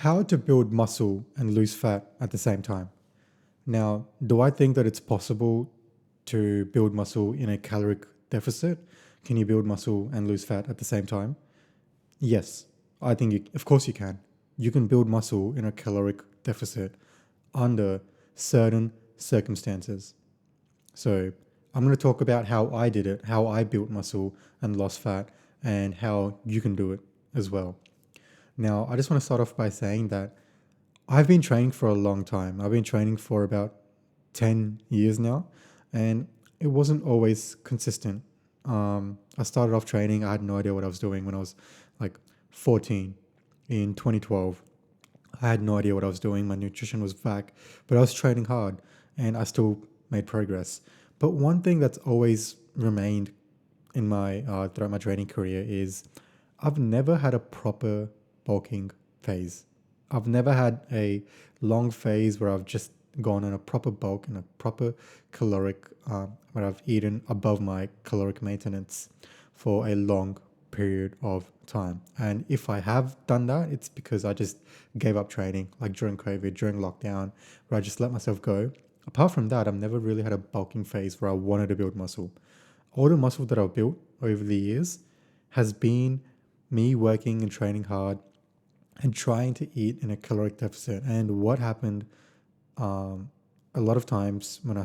How to build muscle and lose fat at the same time. Now, do I think that it's possible to build muscle in a caloric deficit? Can you build muscle and lose fat at the same time? Yes, I think of course you can. You can build muscle in a caloric deficit under certain circumstances. So, I'm going to talk about how I did it, how I built muscle and lost fat, and how you can do it as well. Now, I just want to start off by saying that I've been training for a long time. I've been training for about 10 years now, and it wasn't always consistent. I started off training, I had no idea what I was doing when I was like 14 in 2012. I had no idea what I was doing. My nutrition was back, but I was training hard and I still made progress. But one thing that's always remained in my throughout my training career is I've never had a proper bulking phase. I've never had a long phase where I've just gone on a proper bulk and a proper caloric, where I've eaten above my caloric maintenance for a long period of time. And if I have done that, it's because I just gave up training, like during COVID, during lockdown, where I just let myself go. Apart from that, I've never really had a bulking phase where I wanted to build muscle. All the muscle that I've built over the years has been me working and training hard and trying to eat in a caloric deficit. And what happened um, a lot of times when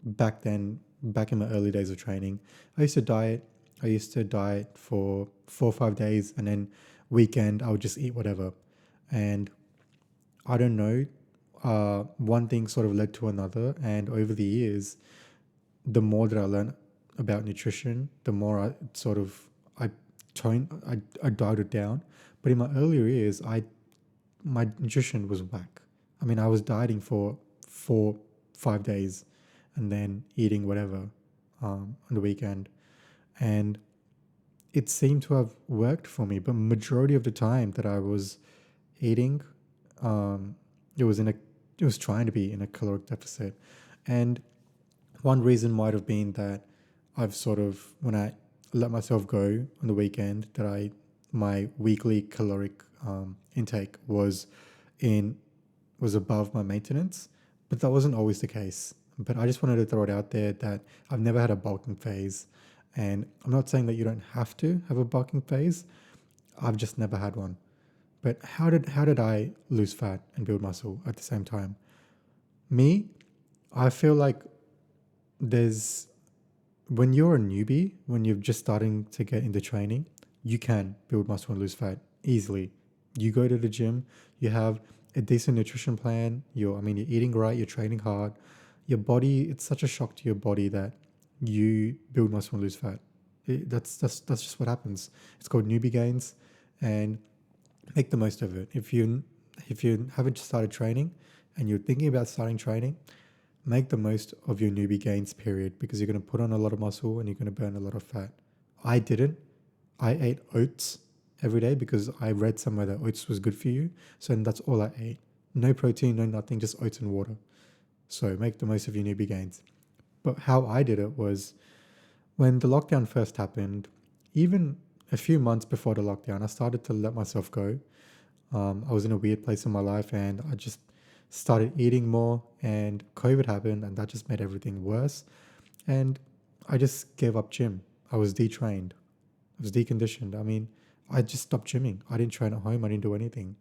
back then, back in my early days of training, I used to diet. I used to diet for 4 or 5 days, and then weekend I would just eat whatever. And I don't know, one thing sort of led to another, and over the years, the more that I learned about nutrition, the more I I dialed it down. But in my earlier years, my nutrition was whack. I mean, I was dieting for 4 5 days, and then eating whatever on the weekend, and it seemed to have worked for me. But majority of the time that I was eating, um, it was in a it was trying to be in a caloric deficit, and one reason might have been that I've sort of, when I let myself go on the weekend, that my weekly caloric intake in was above my maintenance, but that wasn't always the case. But I just wanted to throw it out there that I've never had a bulking phase, and I'm not saying that you don't have to have a bulking phase. I've just never had one. But how did I lose fat and build muscle at the same time? Me, I feel like there's when you're a newbie, when you're just starting to get into training, you can build muscle and lose fat easily. You go to the gym, you have a decent nutrition plan, you're eating right, you're training hard. Your body, it's such a shock to your body that you build muscle and lose fat. That's just what happens. It's called newbie gains, and make the most of it. If you haven't started training and you're thinking about starting training, make the most of your newbie gains period, because you're going to put on a lot of muscle and you're going to burn a lot of fat. I didn't. I ate oats every day because I read somewhere that oats was good for you. So that's all I ate. No protein, no nothing, just oats and water. So make the most of your newbie gains. But how I did it was, when the lockdown first happened, even a few months before the lockdown, I started to let myself go. I was in a weird place in my life, and I just started eating more, and COVID happened, and that just made everything worse. And I just gave up gym. I was detrained. I was deconditioned. I mean, I just stopped gymming. I didn't train at home. I didn't do anything.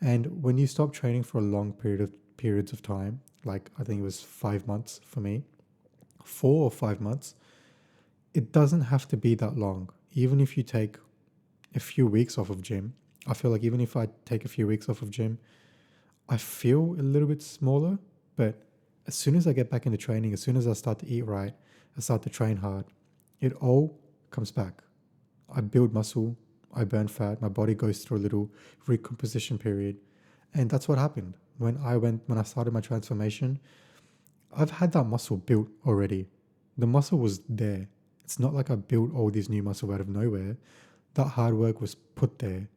And when you stop training for a long periods of time, like I think it was 5 months for me, 4 or 5 months, it doesn't have to be that long. Even if you take a few weeks off of gym, I feel like even if I take a few weeks off of gym, I feel a little bit smaller. But as soon as I get back into training, as soon as I start to eat right, I start to train hard, it all comes back. I build muscle, I burn fat, my body goes through a little recomposition period. And that's what happened. When I started my transformation, I've had that muscle built already. The muscle was there. It's not like I built all this new muscle out of nowhere. That hard work was put there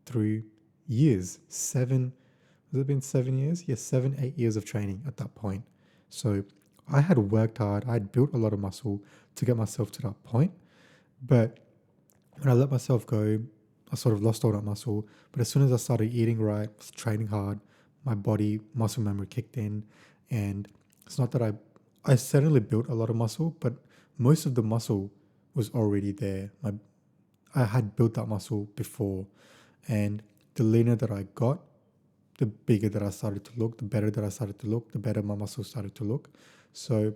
through years. Has it been 7 years? Yes, 7, 8 years of training at that point. So I had worked hard. I had built a lot of muscle to get myself to that point. But when I let myself go, I sort of lost all that muscle. But as soon as I started eating right, training hard, my body muscle memory kicked in, and it's not that I certainly built a lot of muscle, but most of the muscle was already there. I had built that muscle before, and the leaner that I got, the bigger that I started to look, the better that I started to look, the better my muscles started to look. So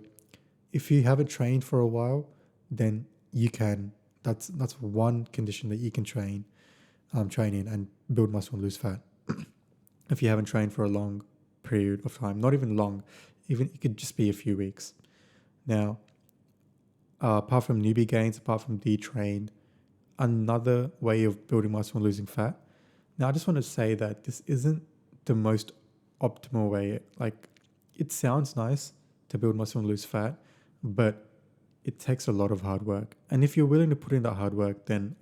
if you haven't trained for a while, then you can. That's one condition that you can train in and build muscle and lose fat. If you haven't trained for a long period of time, not even long, even it could just be a few weeks. Now, apart from newbie gains, apart from detrained, another way of building muscle and losing fat. Now, I just want to say that this isn't the most optimal way. Like, it sounds nice to build muscle and lose fat, but it takes a lot of hard work. And if you're willing to put in that hard work, then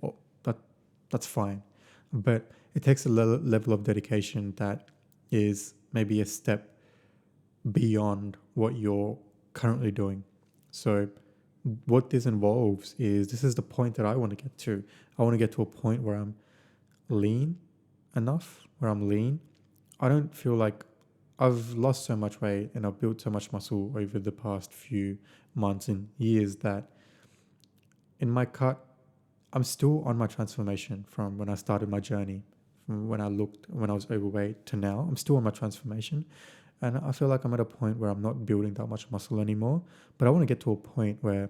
that's fine. But it takes a level of dedication that is maybe a step beyond what you're currently doing. So what this involves is, this is the point that I want to get to. I want to get to a point where I'm lean enough, where I'm lean. I don't feel like I've lost so much weight and I've built so much muscle over the past few months and years that in my cut, I'm still on my transformation from when I started my journey, from when I was overweight to now. I'm still on my transformation. And I feel like I'm at a point where I'm not building that much muscle anymore. But I want to get to a point where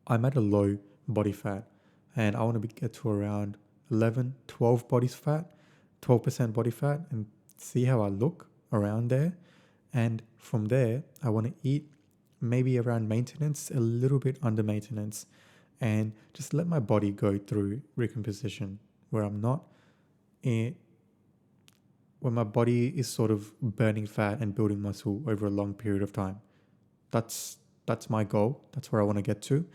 I'm at a low body fat and I want to get to around 11, 12 body fat, 12% body fat, and see how I look around there. And from there, I want to eat maybe around maintenance, a little bit under maintenance, and just let my body go through recomposition where I'm not in, where my body is sort of burning fat and building muscle over a long period of time. That's my goal. That's where I want to get to.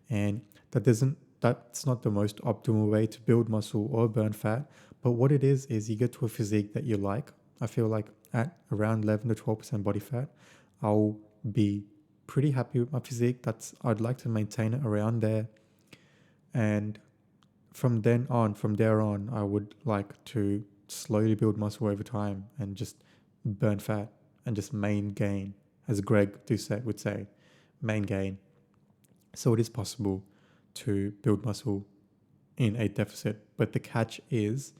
And that's not the most optimal way to build muscle or burn fat. But what it is you get to a physique that you like. I feel like at around 11 to 12% body fat, I'll be pretty happy with my physique. I'd like to maintain it around there. And from there on, I would like to slowly build muscle over time and just burn fat and just main gain, as Greg Doucette would say, main gain. So it is possible to build muscle in a deficit, but the catch is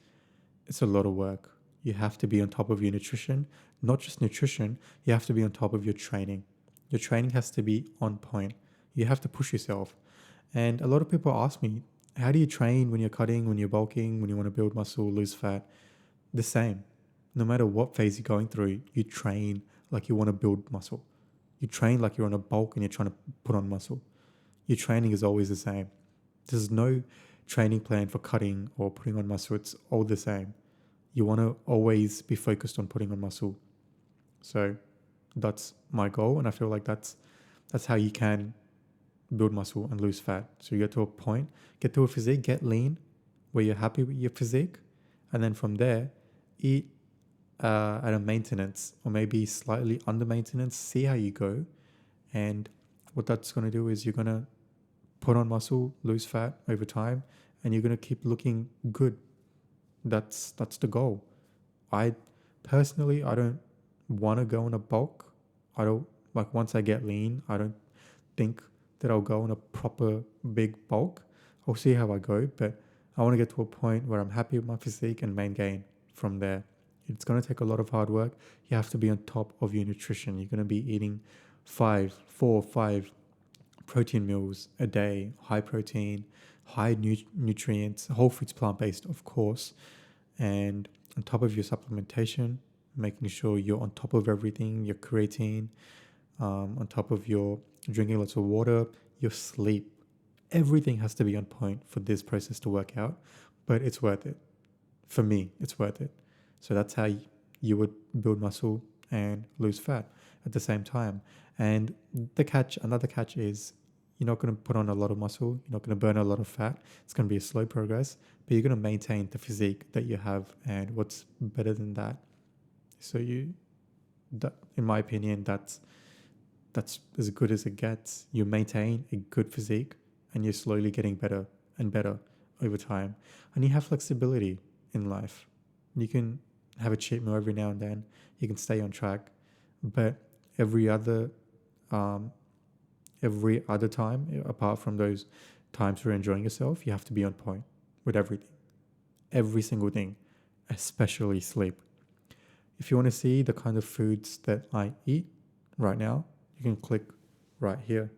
it's a lot of work. You have to be on top of your nutrition, not just nutrition, you have to be on top of your training. Your training has to be on point. You have to push yourself. And a lot of people ask me, how do you train when you're cutting, when you're bulking, when you want to build muscle, lose fat? The same. No matter what phase you're going through, you train like you want to build muscle. You train like you're on a bulk and you're trying to put on muscle. Your training is always the same. There's no training plan for cutting or putting on muscle. It's all the same. You want to always be focused on putting on muscle. So that's my goal, and I feel like that's how you can build muscle and lose fat. So you get to a point, get to a physique, get lean, where you're happy with your physique, and then from there, eat at a maintenance or maybe slightly under maintenance. See how you go, and what that's going to do is you're going to put on muscle, lose fat over time, and you're going to keep looking good. That's the goal. I personally, I don't want to go in a bulk. I don't like, once I get lean, I don't think that I'll go in a proper big bulk. I'll see how I go, but I want to get to a point where I'm happy with my physique and main gain from there. It's going to take a lot of hard work. You have to be on top of your nutrition. You're going to be eating 4 or 5 protein meals a day, high protein, high nutrients, whole foods, plant-based, of course, and on top of your supplementation, making sure you're on top of everything, your creatine, on top of your drinking lots of water, your sleep. Everything has to be on point for this process to work out, but it's worth it. For me, it's worth it. So that's how you would build muscle and lose fat at the same time. And another catch is, you're not going to put on a lot of muscle, you're not going to burn a lot of fat. It's going to be a slow progress, but you're going to maintain the physique that you have. And what's better than that? So in my opinion, that's as good as it gets. You maintain a good physique and you're slowly getting better and better over time, and you have flexibility in life. You can have a cheat meal every now and then. You can stay on track, but every other um, every other time, apart from those times for enjoying yourself, you have to be on point with everything, every single thing, especially sleep. If you want to see the kind of foods that I eat right now, you can click right here